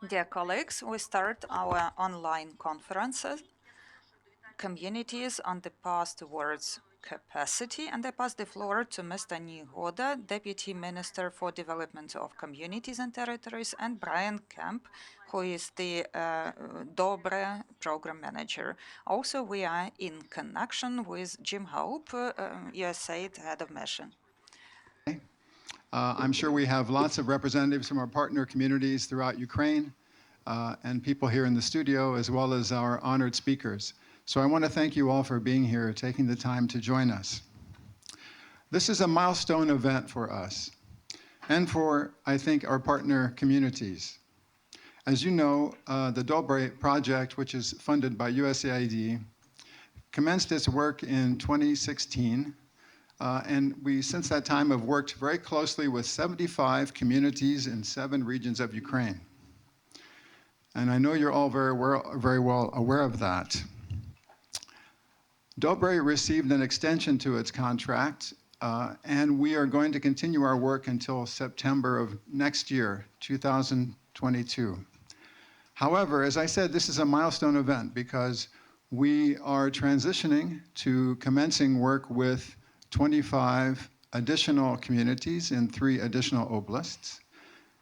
Dear colleagues, we start our online conferences, Communities on the Path Towards Capacity, and I pass the floor to Mr. Nehoda, Deputy Minister for Development of Communities and Territories, and Brian Kemp, who is the DOBRE Program Manager. Also, we are in connection with Jim Hope, USAID Head of Mission. I'm sure we have lots of representatives from our partner communities throughout Ukraine and people here in the studio, as well as our honored speakers. So I want to thank you all for being here, taking the time to join us. This is a milestone event for us and for, I think, our partner communities. As you know, the DOBRE project, which is funded by USAID, commenced its work in 2016. And we, since that time, have worked very closely with 75 communities in 7 regions of Ukraine. And I know you're all very well aware of that. DOBRE received an extension to its contract, and we are going to continue our work until September of next year, 2022. However, as I said, this is a milestone event because we are transitioning to commencing work with 25 additional communities in 3 additional oblasts.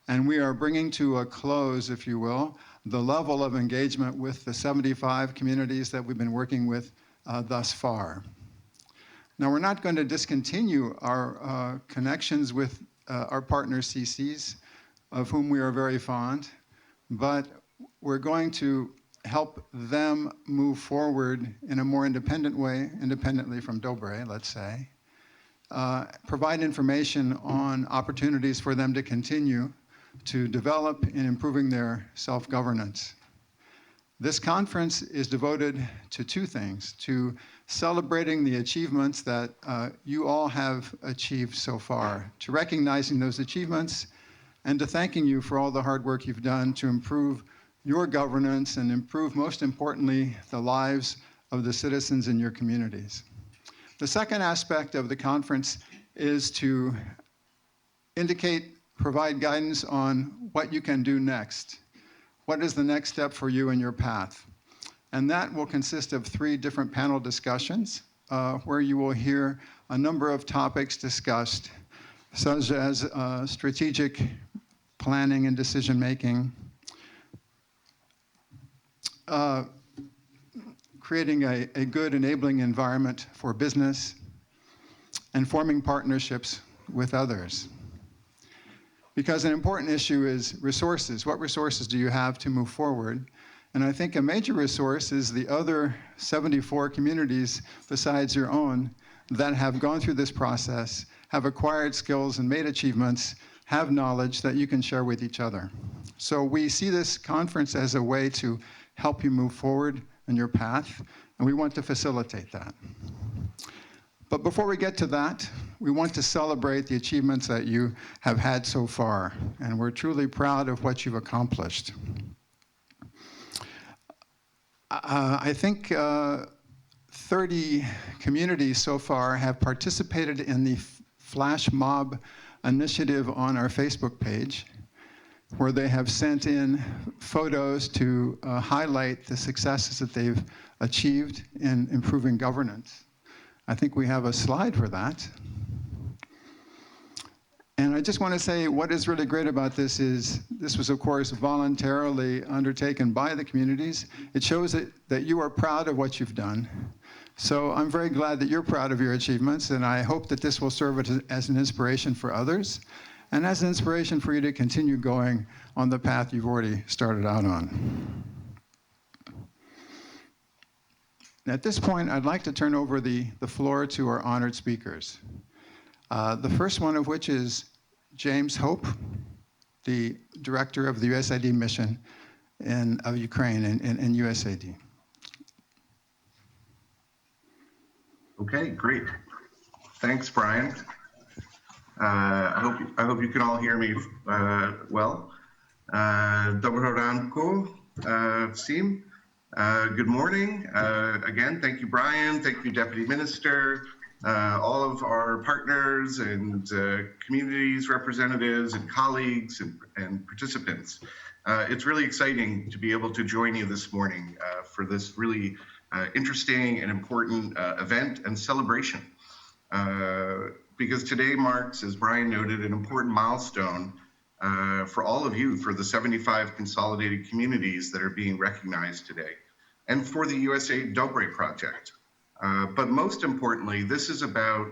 And we are bringing to a close, if you will, the level of engagement with the 75 communities that we've been working with thus far. Now, we're not going to discontinue our connections with our partner CCs, of whom we are very fond, but we're going to help them move forward in a more independent way, independently from DOBRE, let's say, provide information on opportunities for them to continue to develop in improving their self-governance. This conference is devoted to 2 things: to celebrating the achievements that you all have achieved so far, to recognizing those achievements, and to thanking you for all the hard work you've done to improve your governance and improve, most importantly, the lives of the citizens in your communities. The second aspect of the conference is to provide guidance on what you can do next. What is the next step for you in your path? And that will consist of 3 different panel discussions where you will hear a number of topics discussed, such as strategic planning and decision-making, creating a good enabling environment for business, and forming partnerships with others. Because an important issue is resources. What resources do you have to move forward? And I think a major resource is the other 74 communities besides your own that have gone through this process, have acquired skills and made achievements, have knowledge that you can share with each other. So we see this conference as a way to help you move forward in your path, and we want to facilitate that. But before we get to that, we want to celebrate the achievements that you have had so far, and we're truly proud of what you've accomplished. I think 30 communities so far have participated in the Flash Mob initiative on our Facebook page, where they have sent in photos to highlight the successes that they've achieved in improving governance. I think we have a slide for that. And I just want to say what is really great about this is this was, of course, voluntarily undertaken by the communities. It shows that you are proud of what you've done. So I'm very glad that you're proud of your achievements, and I hope that this will serve as an inspiration for others and as an inspiration for you to continue going on the path you've already started out on. At this point, I'd like to turn over the floor to our honored speakers. The first one of which is James Hope, the director of the USAID mission of Ukraine in USAID. Okay, great. Thanks, Brian. I hope you can all hear me well. Dobre ranku, всім. Good morning. Again, thank you, Brian. Thank you, Deputy Minister, all of our partners and communities representatives and colleagues and participants. It's really exciting to be able to join you this morning for this really interesting and important event and celebration. Because today marks, as Brian noted, an important milestone for all of you, for the 75 consolidated communities that are being recognized today, and for the USAID DOBRE project. But most importantly, this is about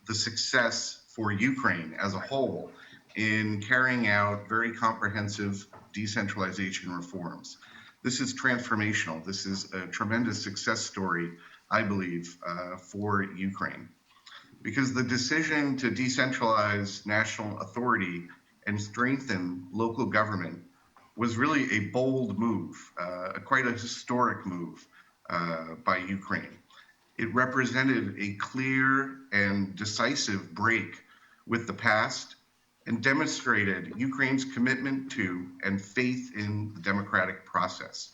the success for Ukraine as a whole in carrying out very comprehensive decentralization reforms. This is transformational. This is a tremendous success story, I believe, for Ukraine. Because the decision to decentralize national authority and strengthen local government was really a bold move, quite a historic move by Ukraine. It represented a clear and decisive break with the past and demonstrated Ukraine's commitment to and faith in the democratic process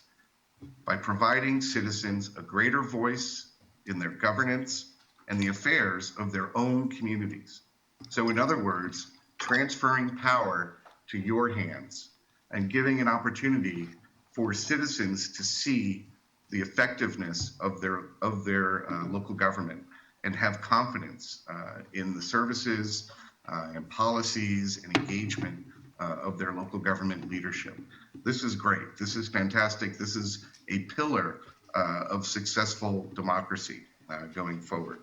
by providing citizens a greater voice in their governance and the affairs of their own communities. So in other words, transferring power to your hands and giving an opportunity for citizens to see the effectiveness of their local government and have confidence in the services and policies and engagement of their local government leadership. This is great. This is fantastic. This is a pillar of successful democracy going forward.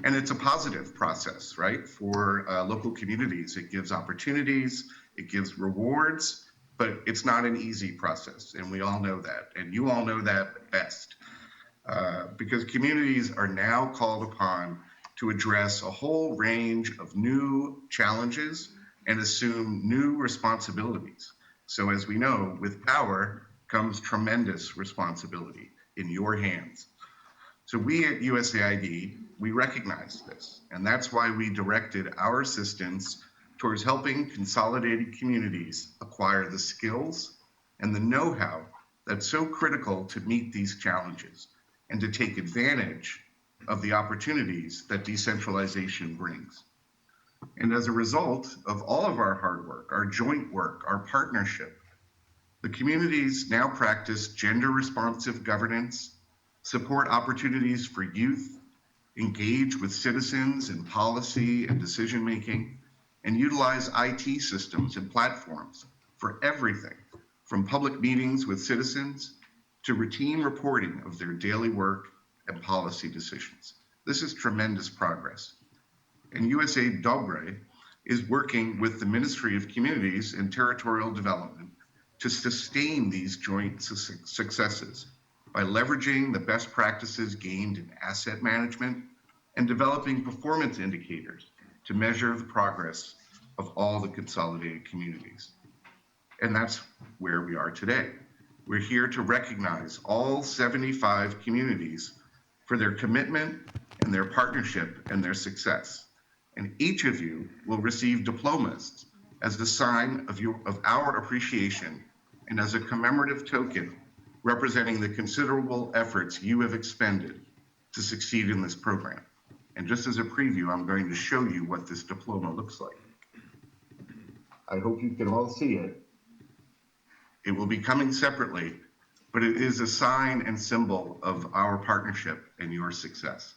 And it's a positive process, right, for local communities. It gives opportunities, it gives rewards, but it's not an easy process, and we all know that, and you all know that best, because communities are now called upon to address a whole range of new challenges and assume new responsibilities. So as we know, with power comes tremendous responsibility in your hands. So we at USAID, we recognize this, and that's why we directed our assistance towards helping consolidated communities acquire the skills and the know-how that's so critical to meet these challenges and to take advantage of the opportunities that decentralization brings. And as a result of all of our hard work, our joint work, our partnership, the communities now practice gender-responsive governance, support opportunities for youth, engage with citizens in policy and decision-making, and utilize IT systems and platforms for everything, from public meetings with citizens to routine reporting of their daily work and policy decisions. This is tremendous progress. And USAID DOBRE is working with the Ministry of Communities and Territorial Development to sustain these joint successes by leveraging the best practices gained in asset management and developing performance indicators to measure the progress of all the consolidated communities. And that's where we are today. We're here to recognize all 75 communities for their commitment and their partnership and their success. And each of you will receive diplomas as the sign of our appreciation and as a commemorative token representing the considerable efforts you have expended to succeed in this program. And just as a preview, I'm going to show you what this diploma looks like. I hope you can all see it. It will be coming separately, but it is a sign and symbol of our partnership and your success.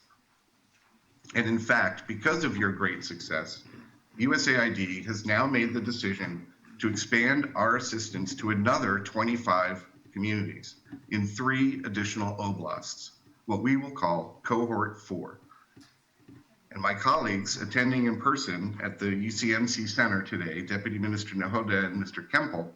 And in fact, because of your great success, USAID has now made the decision to expand our assistance to another 25 communities in 3 additional oblasts, what we will call Cohort 4. And my colleagues attending in person at the UCMC Center today, Deputy Minister Nehoda and Mr. Kemple,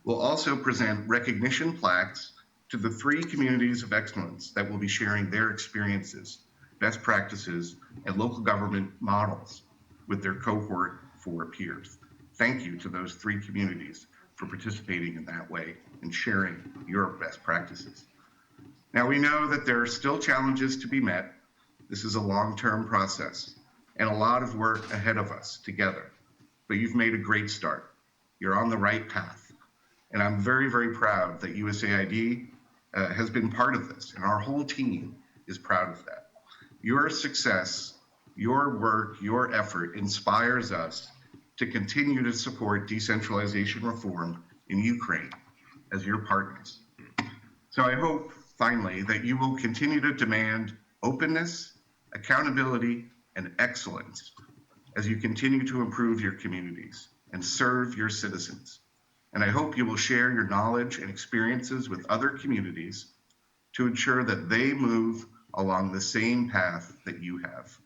will also present recognition plaques to the 3 communities of excellence that will be sharing their experiences, best practices, and local government models with their Cohort 4 peers. Thank you to those 3 communities for participating in that way and sharing your best practices. Now, we know that there are still challenges to be met. This is a long-term process and a lot of work ahead of us together, but you've made a great start. You're on the right path. And I'm very, very proud that USAID has been part of this, and our whole team is proud of that. Your success, your work, your effort inspires us to continue to support decentralization reform in Ukraine as your partners. So I hope, finally, that you will continue to demand openness, accountability, and excellence as you continue to improve your communities and serve your citizens. And I hope you will share your knowledge and experiences with other communities to ensure that they move along the same path that you have.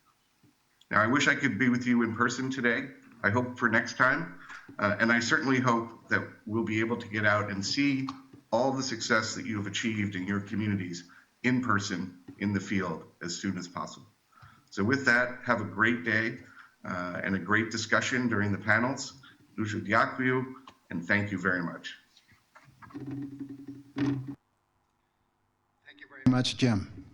Now, I wish I could be with you in person today. I hope for next time. And I certainly hope that we'll be able to get out and see all the success that you have achieved in your communities in person, in the field, as soon as possible. So with that, have a great day and a great discussion during the panels. Дуже дякую, and thank you very much. Thank you very much, Jim.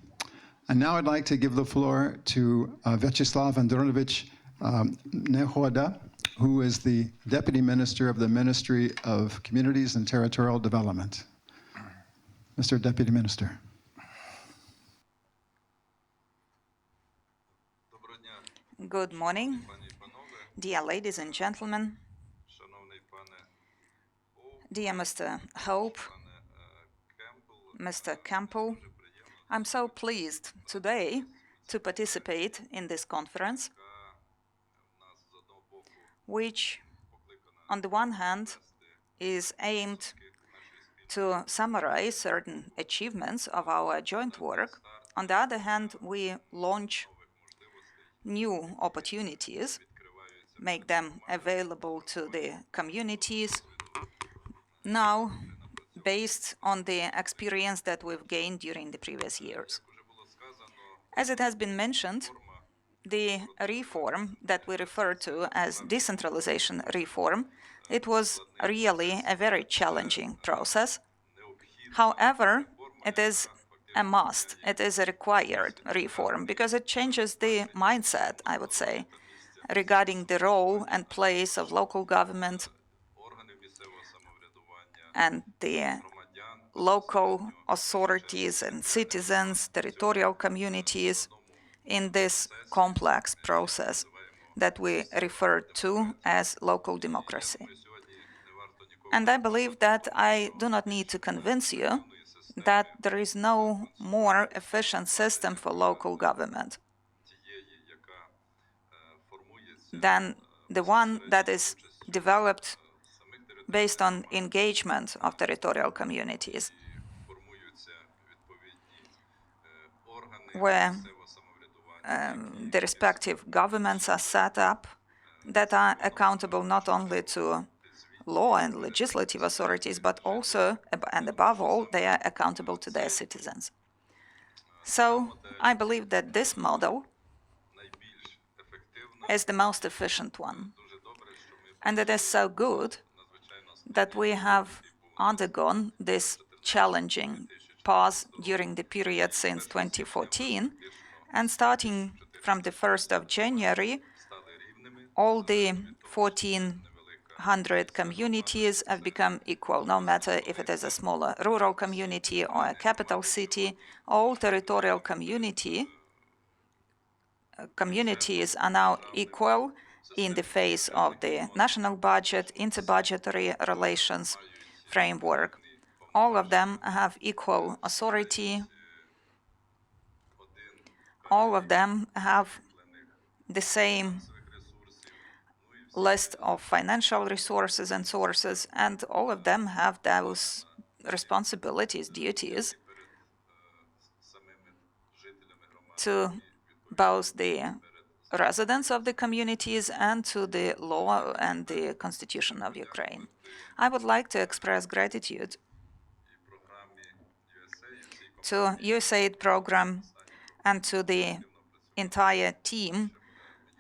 And now I'd like to give the floor to Vyacheslav Andronovich Nehoda, who is the Deputy Minister of the Ministry of Communities and Territorial Development. Mr. Deputy Minister. Good morning, dear ladies and gentlemen, dear Mr. Hope, Mr. Kemple. I'm so pleased today to participate in this conference, which, on the one hand, is aimed to summarize certain achievements of our joint work. On the other hand, we launch new opportunities, make them available to the communities, now based on the experience that we've gained during the previous years. As it has been mentioned, the reform that we refer to as decentralization reform, it was really a very challenging process. However, it is a must, it is a required reform because it changes the mindset, I would say, regarding the role and place of local government and the local authorities and citizens, territorial communities in this complex process that we refer to as local democracy. And I believe that I do not need to convince you that there is no more efficient system for local government than the one that is developed based on engagement of territorial communities, where the respective governments are set up that are accountable not only to law and legislative authorities, but also, and above all, they are accountable to their citizens. So I believe that this model is the most efficient one. And it is so good that we have undergone this challenging pause during the period since 2014. And starting from the 1st of January, all the 1,400 communities have become equal, no matter if it is a smaller rural community or a capital city. All territorial communities are now equal in the face of the national budget, interbudgetary relations framework. All of them have equal authority. All of them have the same list of financial resources and sources, and all of them have those responsibilities, duties to both the residents of the communities and to the law and the constitution of Ukraine. I would like to express gratitude to USAID program and to the entire team.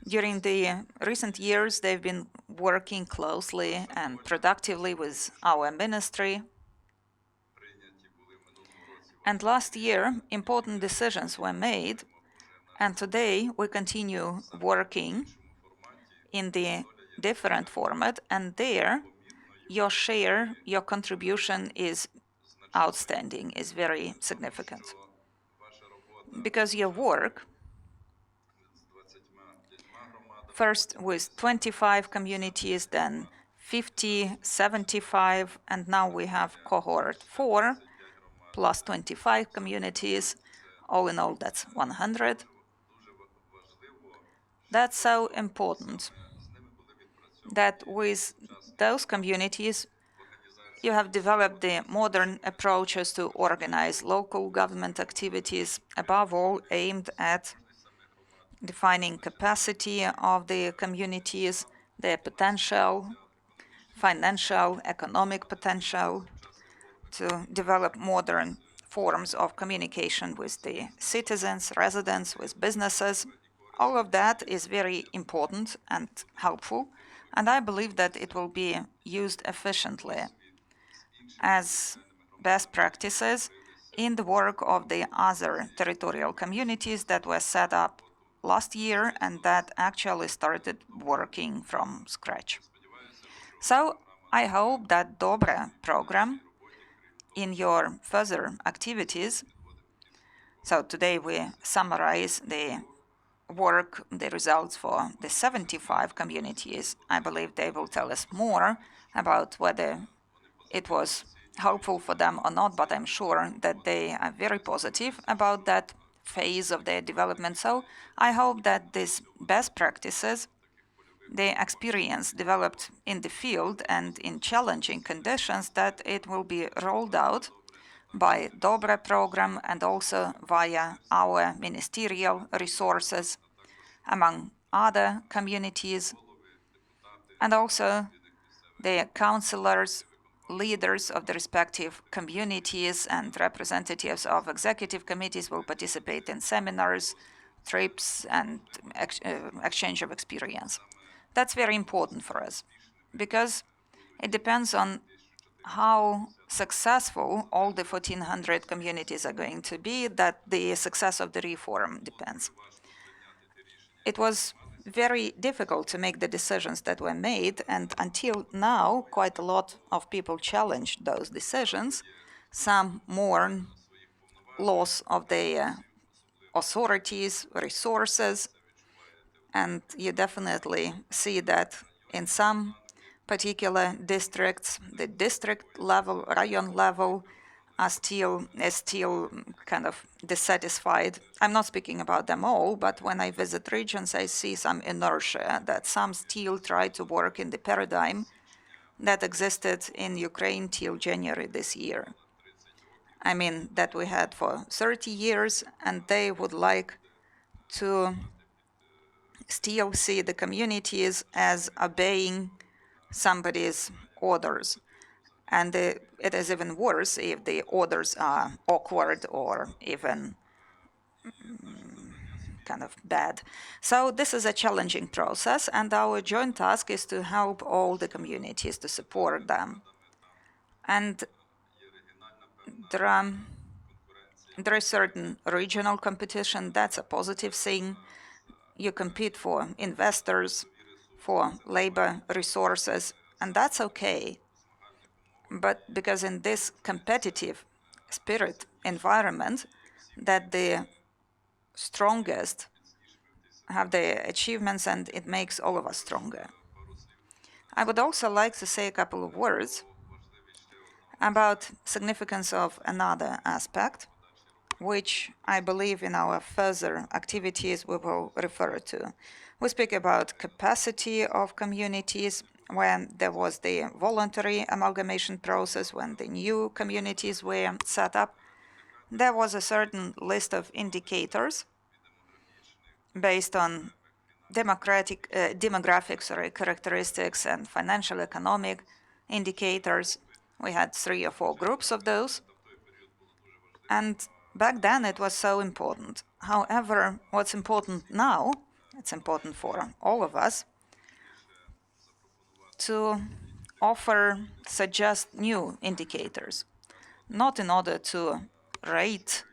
During the recent years, they've been working closely and productively with our ministry. And last year, important decisions were made, and today we continue working in the different format, and there your share, your contribution is outstanding, is very significant. Because your work, first with 25 communities, then 50, 75, and now we have cohort 4 plus 25 communities. All in all, that's 100. That's so important that with those communities, you have developed the modern approaches to organize local government activities, above all aimed at defining capacity of the communities, their potential, financial, economic potential, to develop modern forms of communication with the citizens, residents, with businesses. All of that is very important and helpful, and I believe that it will be used efficiently as best practices in the work of the other territorial communities that were set up last year and that actually started working from scratch. So I hope that DOBRE program in your further activities, so today we summarize the work, the results for the 75 communities. I believe they will tell us more about whether it was helpful for them or not, but I'm sure that they are very positive about that phase of their development. So I hope that these best practices, the experience developed in the field and in challenging conditions, that it will be rolled out by DOBRE program and also via our ministerial resources among other communities, and also the councillors, leaders of the respective communities and representatives of executive committees will participate in seminars, trips, and exchange of experience. That's very important for us because it depends on how successful all the 1,400 communities are going to be, that the success of the reform depends. It was very difficult to make the decisions that were made, and until now, quite a lot of people challenged those decisions. Some mourn loss of their authorities, resources, and you definitely see that in some particular districts, the district level, rayon level, is still kind of dissatisfied. I'm not speaking about them all, but when I visit regions, I see some inertia that some still try to work in the paradigm that existed in Ukraine till January this year. I mean, that we had for 30 years, and they would like to still see the communities as obeying somebody's orders. And it is even worse if the orders are awkward or even kind of bad. So this is a challenging process, and our joint task is to help all the communities, to support them. And there is certain regional competition. That's a positive thing. You compete for investors, for labor resources, and that's okay. But because in this competitive spirit environment, that the strongest have the achievements, and it makes all of us stronger. I would also like to say a couple of words about significance of another aspect, which I believe in our further activities we will refer to. We speak about capacity of communities. When there was the voluntary amalgamation process, when the new communities were set up, there was a certain list of indicators based on demographic characteristics and financial economic indicators. We had 3 or 4 groups of those. And back then it was so important. However, what's important now, it's important for all of us, to suggest new indicators, not in order to rate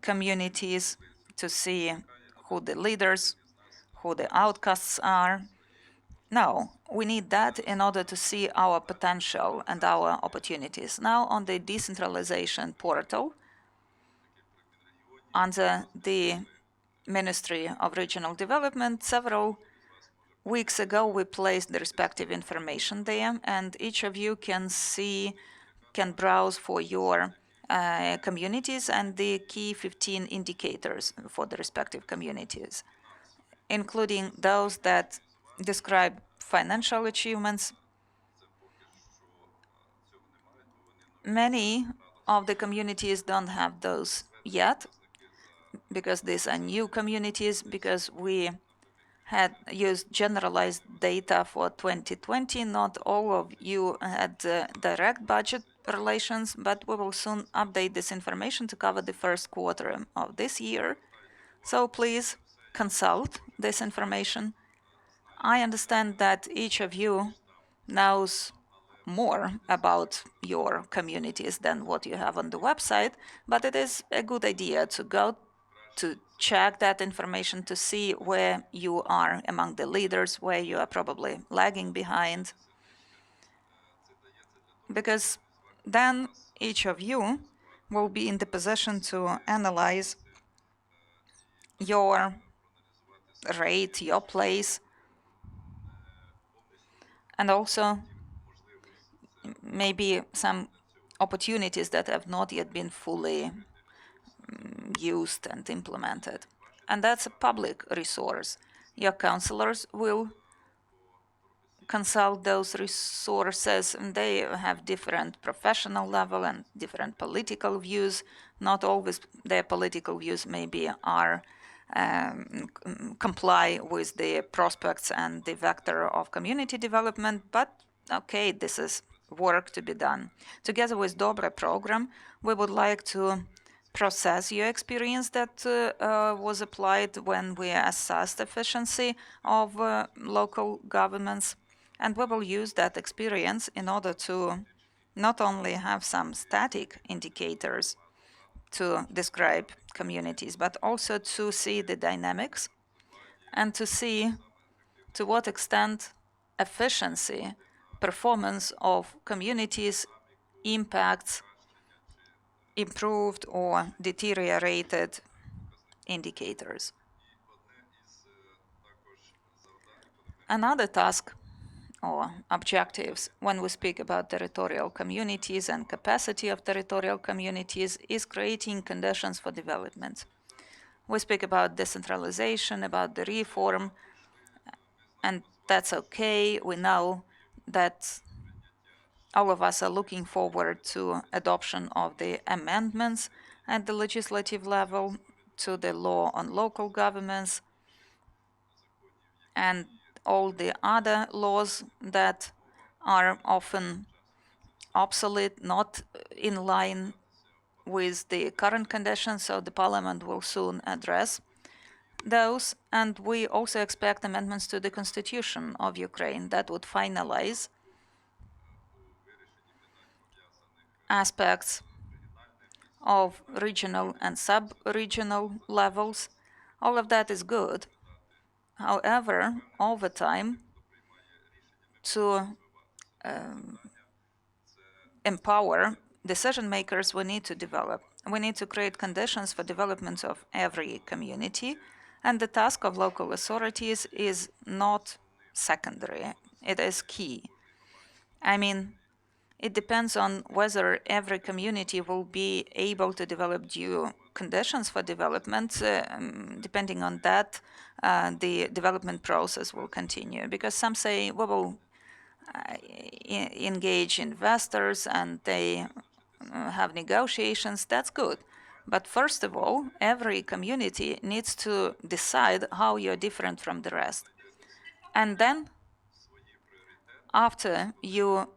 communities, to see who the leaders, who the outcasts are. No, we need that in order to see our potential and our opportunities. Now on the decentralization portal, under the Ministry of Regional Development, several weeks ago, we placed the respective information there, and each of you can browse for your communities and the key 15 indicators for the respective communities, including those that describe financial achievements. Many of the communities don't have those yet, because these are new communities, because we had used generalized data for 2020. Not all of you had direct budget relations, but we will soon update this information to cover the first quarter of this year. So please consult this information. I understand that each of you knows more about your communities than what you have on the website, but it is a good idea to go to check that information to see where you are among the leaders, where you are probably lagging behind. Because then each of you will be in the position to analyze your rate, your place, and also maybe some opportunities that have not yet been fully used and implemented. And that's a public resource. Your counselors will consult those resources, and they have different professional level and different political views. Not always their political views maybe are comply with the prospects and the vector of community development, but okay, this is work to be done. Together with DOBRE program, we would like to process your experience that was applied when we assessed efficiency of local governments, and we will use that experience in order to not only have some static indicators to describe communities, but also to see the dynamics and to see to what extent efficiency, performance of communities impacts improved or deteriorated indicators. Another task or objectives when we speak about territorial communities and capacity of territorial communities is creating conditions for development. We speak about decentralization, about the reform, and that's okay. We know that all of us are looking forward to adoption of the amendments at the legislative level to the law on local governments and all the other laws that are often obsolete, not in line with the current conditions, so the parliament will soon address those. And we also expect amendments to the constitution of Ukraine that would finalize aspects of regional and sub-regional levels. All of that is good. However, over time, to empower decision makers, we need to create conditions for development of every community, and the task of local authorities is not secondary, it is key. I mean, it depends on whether every community will be able to develop due conditions for development. Depending on that, the development process will continue, because some say we will engage investors and they have negotiations. That's good. But first of all, every community needs to decide how you're different from the rest. And then, after you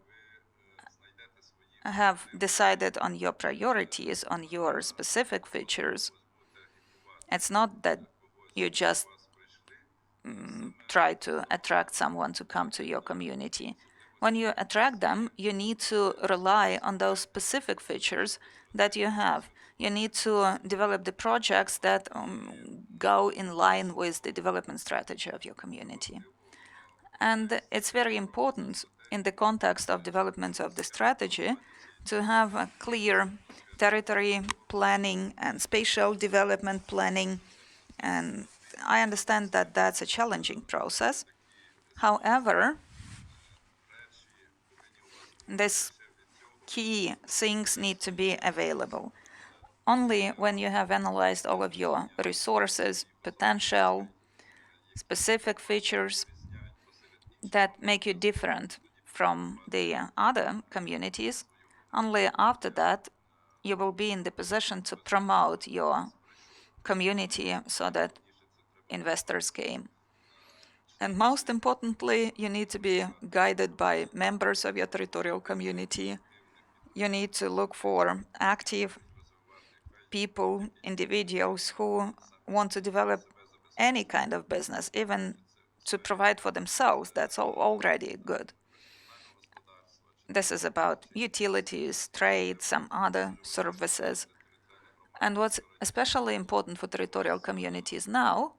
have decided on your priorities, on your specific features, it's not that you just try to attract someone to come to your community. When you attract them, you need to rely on those specific features that you have. You need to develop the projects that go in line with the development strategy of your community. And it's very important in the context of development of the strategy to have a clear territory planning and spatial development planning. And I understand that that's a challenging process. However, these key things need to be available. Only when you have analyzed all of your resources, potential, specific features that make you different from the other communities, only after that you will be in the position to promote your community so that investors came. And most importantly, you need to be guided by members of your territorial community. You need to look for active people, individuals who want to develop any kind of business, even to provide for themselves. That's already good. This is about utilities, trade, some other services. And what's especially important for territorial communities now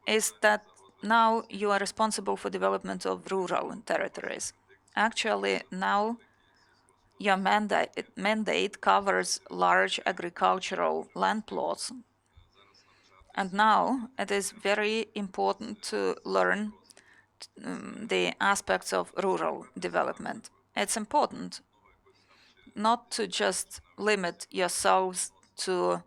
is that now you are responsible for development of rural territories. Actually, now your mandate covers large agricultural land plots. And now it is very important to learn the aspects of rural development. It's important not to just limit yourselves to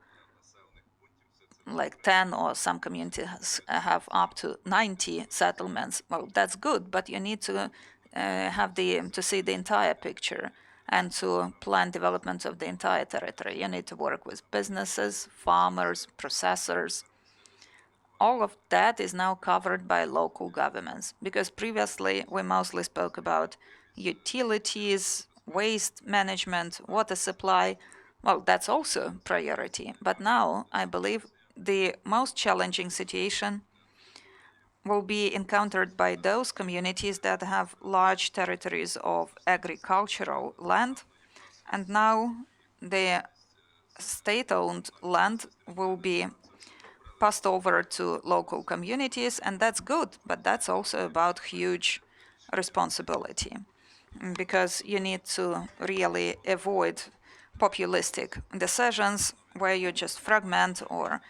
like 10, or some communities have up to 90 settlements. Well, that's good, but you need to to see the entire picture and to plan development of the entire territory. You need to work with businesses, farmers, processors. All of that is now covered by local governments, because previously we mostly spoke about utilities, waste management, water supply. Well, that's also priority. But now I believe the most challenging situation will be encountered by those communities that have large territories of agricultural land, and now the state-owned land will be passed over to local communities, and that's good, but that's also about huge responsibility, because you need to really avoid populistic decisions where you just fragment or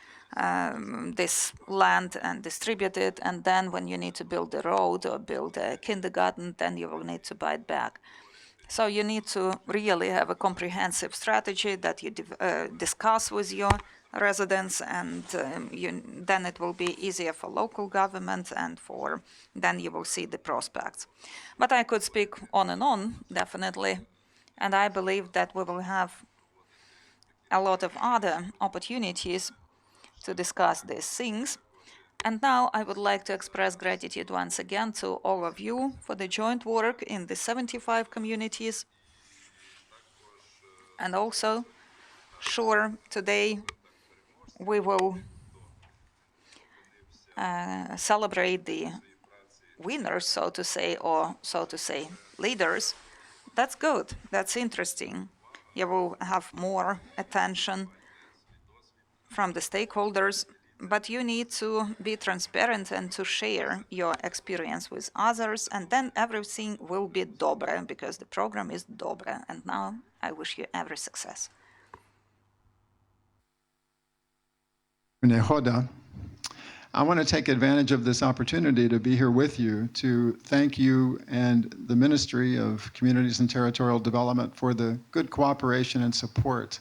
this land and distribute it, and then when you need to build a road or build a kindergarten, then you will need to buy it back. So you need to really have a comprehensive strategy that you discuss with your residents, and then it will be easier for local government, and then you will see the prospects. But I could speak on and on, definitely, and I believe that we will have a lot of other opportunities to discuss these things. And now I would like to express gratitude once again to all of you for the joint work in the 75 communities. And also, sure, today we will celebrate the winners, so to say, or so to say, leaders. That's good. That's interesting. You will have more attention from the stakeholders, but you need to be transparent and to share your experience with others, and then everything will be DOBRE, because the program is DOBRE. And now I wish you every success. Nehoda, I want to take advantage of this opportunity to be here with you to thank you and the Ministry of Communities and Territorial Development for the good cooperation and support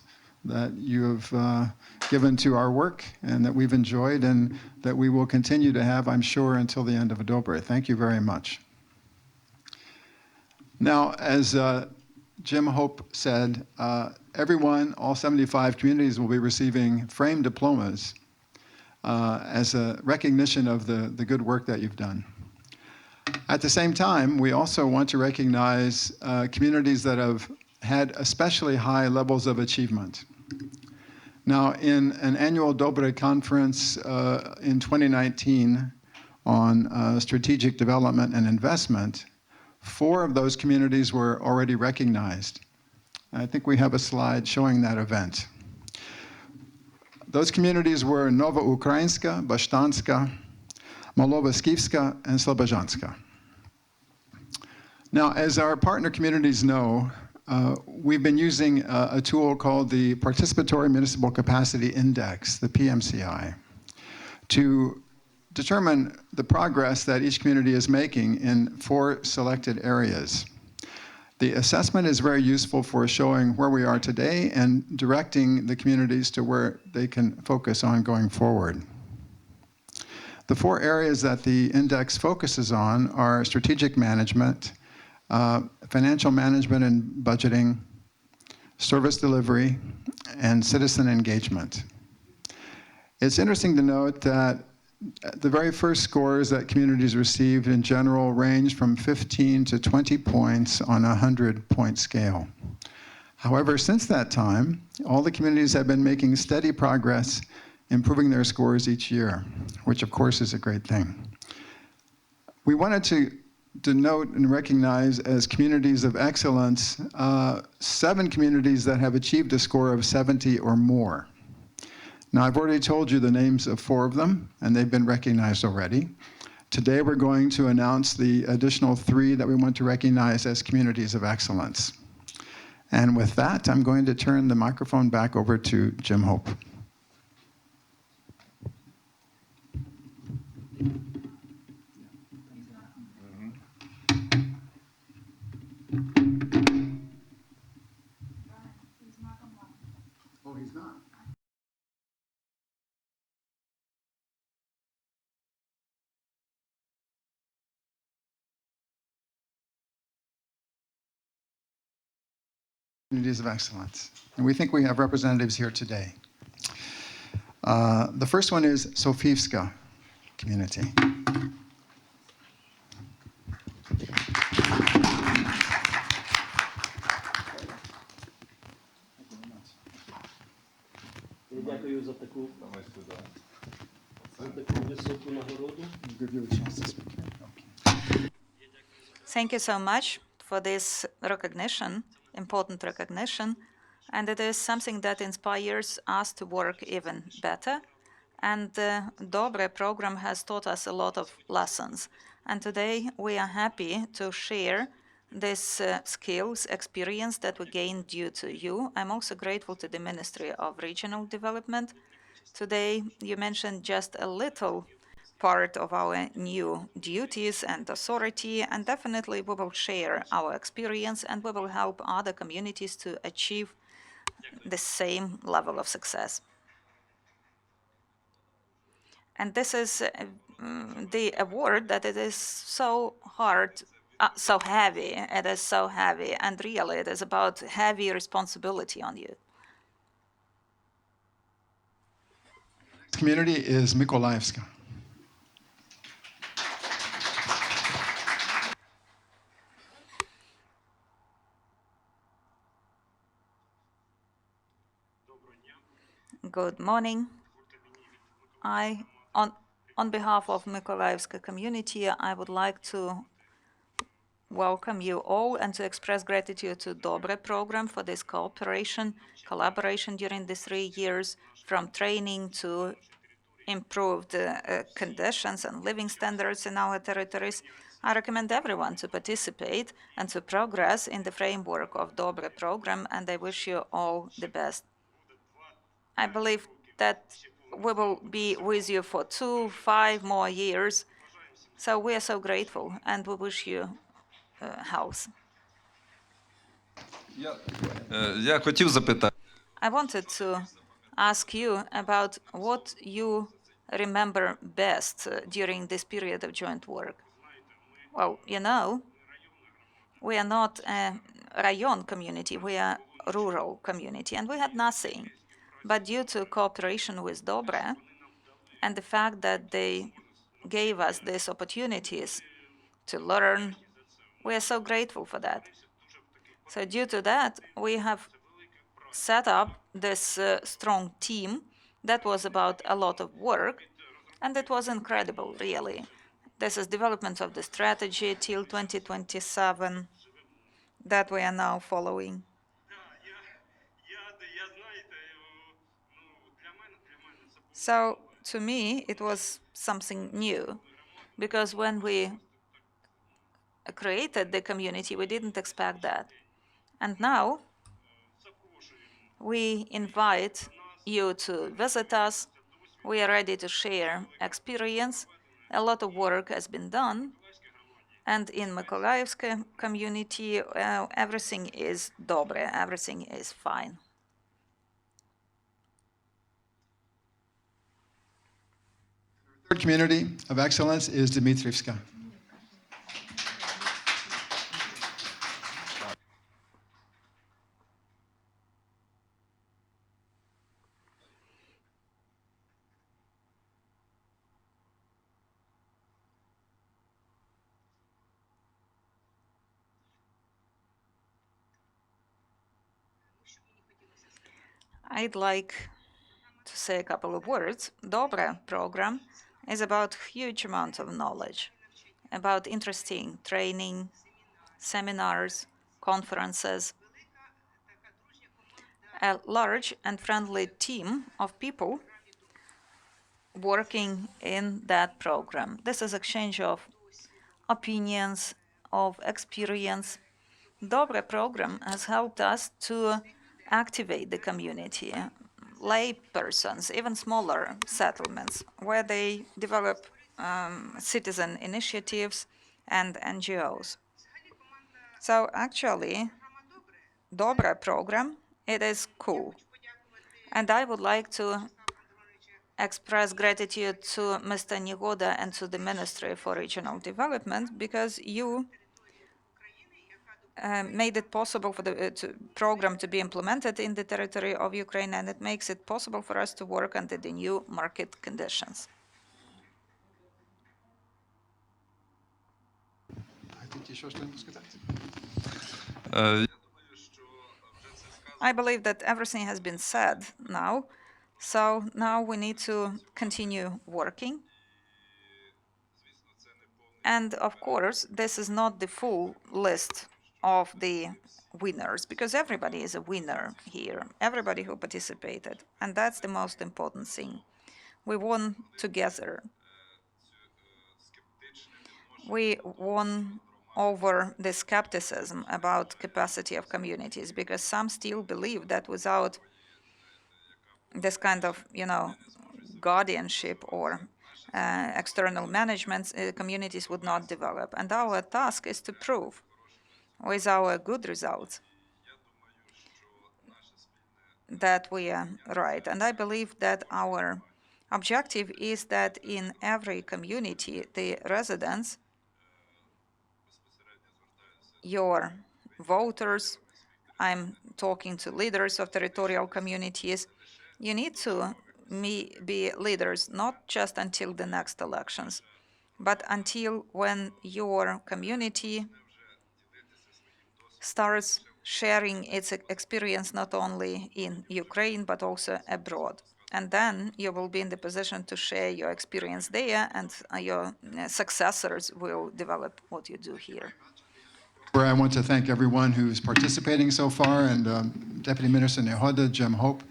that you have given to our work and that we've enjoyed and that we will continue to have, I'm sure, until the end of DOBRE. Thank you very much. Now, as Jim Hope said, everyone, all 75 communities will be receiving framed diplomas as a recognition of the good work that you've done. At the same time, we also want to recognize communities that have had especially high levels of achievement. Now, in an annual DOBRE conference in 2019 on strategic development and investment, 4 of those communities were already recognized. I think we have a slide showing that event. Those communities were Nova Ukrainska, Bashtanska, Malowa-Skivska, and Slobozhanska. Now, as our partner communities know, we've been using a tool called the Participatory Municipal Capacity Index, the PMCI, to determine the progress that each community is making in 4 selected areas. The assessment is very useful for showing where we are today and directing the communities to where they can focus on going forward. The 4 areas that the index focuses on are strategic management, financial management and budgeting, service delivery, and citizen engagement. It's interesting to note that the very first scores that communities received in general range from 15 to 20 points on a 100-point scale. However, since that time, all the communities have been making steady progress, improving their scores each year, which of course is a great thing. We wanted to denote and recognize as communities of excellence 7 communities that have achieved a score of 70 or more. Now, I've already told you the names of 4 of them, and they've been recognized already. Today, we're going to announce the additional 3 that we want to recognize as communities of excellence. And with that, I'm going to turn the microphone back over to Jim Hope. Oh, he's not. Communities of excellence. And we think we have representatives here today. The first one is Sofievska community. Дякую за таку високу нагороду. Thank you so much for this recognition, important recognition, and it is something that inspires us to work even better. And the DOBRE program has taught us a lot of lessons. And today we are happy to share this skills, experience that we gained due to you. I'm also grateful to the Ministry of Regional Development. Today you mentioned just a little part of our new duties and authority, and definitely we will share our experience and we will help other communities to achieve the same level of success. And this is the award that it is so hard, so heavy. It is so heavy, and really it is about heavy responsibility on you. Community is Mykolaievska. Good morning. On behalf of Mykolaievska community, I would like to welcome you all and to express gratitude to DOBRE program for this collaboration during these 3 years, from training to improved conditions and living standards in our territories. I recommend everyone to participate and to progress in the framework of DOBRE program, and I wish you all the best. I believe that we will be with you for 2, 5 more years. So we are so grateful and we wish you health. Я хотів запитати. I wanted to ask you about what you remember best during this period of joint work. Well, you know, we are not a rayon community, we are a rural community, and we had nothing. But due to cooperation with DOBRE and the fact that they gave us these opportunities to learn, we are so grateful for that. So due to that, we have set up this strong team that was about a lot of work, and it was incredible, really. This is development of the strategy till 2027 that we are now following. So to me, it was something new, because when we created the community, we didn't expect that. And now we invite you to visit us. We are ready to share experience, A lot of work has been done, and in Mykolaievsk community, everything is DOBRE, everything is fine. Third community of excellence is Dmitrievska. I'd like to say a couple of words. DOBRE program is about huge amount of knowledge, about interesting training, seminars, conferences, a large and friendly team of people working in that program. This is exchange of opinions, of experience. DOBRE program has helped us to activate the community, lay persons, even smaller settlements, where they develop citizen initiatives and NGOs. So actually, DOBRE program, it is cool. And I would like to express gratitude to Mr. Nehoda and to the Ministry for Regional Development, because you made it possible for the program to be implemented in the territory of Ukraine, and it makes it possible for us to work under the new market conditions. Е, I believe that everything has been said now, so now we need to continue working. And of course, this is not the full list of the winners, because everybody is a winner here, everybody who participated, and that's the most important thing. We won together. We won over the skepticism about capacity of communities, because some still believe that without this kind of, guardianship or external management, communities would not develop. And our task is to prove with our good results that we are right. And I believe that our objective is that in every community, the residents, your voters, I'm talking to leaders of territorial communities, you need to be leaders not just until the next elections, but until when your community starts sharing its experience not only in Ukraine, but also abroad. And then you will be in the position to share your experience there, and your successors will develop what you do here. Where I want to thank everyone who's participating so far, and Deputy Minister Nehoda, Jim Hope.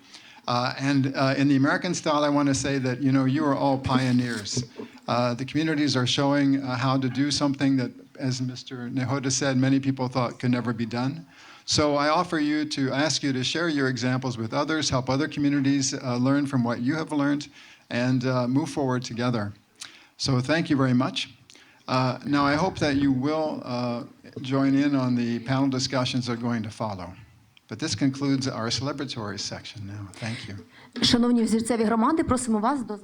And in the American style, I want to say that, you are all pioneers. The communities are showing how to do something that, as Mr. Nehoda said, many people thought could never be done. So I ask you to share your examples with others, help other communities learn from what you have learned, and move forward together. So thank you very much. Now I hope that you will join in on the panel discussions that are going to follow. But this concludes our celebratory section now. Thank you. Шановні взірцеві громади, просимо вас до